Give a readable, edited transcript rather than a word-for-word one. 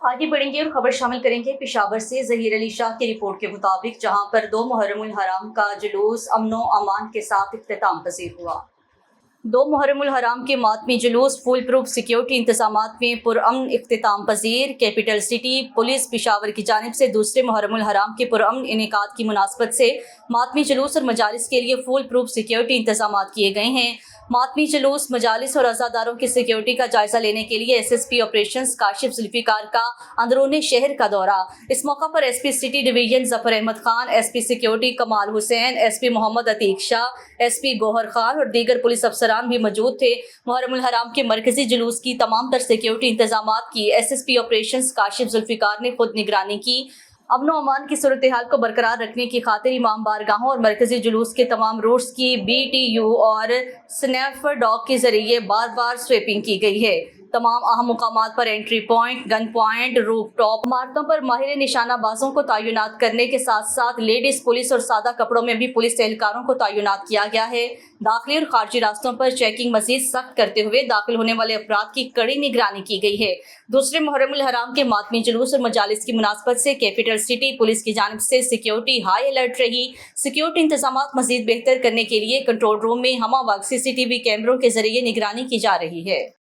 आगे बढ़ेंगे और खबर शामिल करेंगे पेशावर से। ज़हीर अली शाह की रिपोर्ट के मुताबिक जहां पर 2 मुहर्रमुल हराम का जुलूस अमनो अमान के साथ इख्तिताम पजीर हुआ। 2 मुहर्रमुल हराम के मातमी जुलूस फुल प्रूफ सिक्योरिटी इंतजामात में पुरअमन इख्तिताम पजीर। कैपिटल सिटी पुलिस पेशावर की जानिब से दूसरे मुहर्रमुल हराम के पुरअमन इनेकाद की मुनासबत से मातमी जुलूस और मजालिस के लिए फुल प्रूफ सिक्योरिटी इंतजामात किए गए हैं। मातमी जुलूस, मजालिस और अज़ादारों की सिक्योरिटी का जायजा लेने के लिए SSP ऑपरेशंस काशिफ जुल्फिकार का अंदरूनी शहर का दौरा। इस मौका पर SP city division Zafar Ahmad Khan, SP security Kamal Hussain, SP Mohammad Atiq Shah, SP Gauhar Khan और दीगर पुलिस अफसरान भी मौजूद थे। मुहर्रमुल हराम के मरकजी जुलूस की तमाम तर सिक्योरिटी इंतजामात की SSP ऑपरेशंस काशिफ जुल्फिकार ने खुद निगरानी की। अमन व अमान की सूरत हाल को बरकरार रखने की खातिर इमाम बारगाहों और मरकजी जुलूस के तमाम रूट्स की BTU और स्नैपर डॉग के जरिए बार बार स्वीपिंग की गई है। तमाम अहम मुकामात पर entry point, gun point, roof top इमारतों पर माहिर निशानाबाजों को तैनात करने के साथ साथ लेडीज पुलिस और सादा कपड़ों में भी पुलिस एहलकारों को तैनात किया गया है। दाखिली और खारजी रास्तों पर चेकिंग मजीद सख्त करते हुए दाखिल होने वाले अफराद की कड़ी निगरानी की गई है। दूसरे मुहर्रमुल हराम के मातमी जुलूस और मजालिस की मुनासबत से कैपिटल सिटी पुलिस की जानिब से सिक्योरिटी हाई अलर्ट रही। सिक्योरिटी इंतजामात मजीद बेहतर करने के लिए कंट्रोल रूम में हमा वक्त CCTV कैमरों के जरिए निगरानी की जा रही है।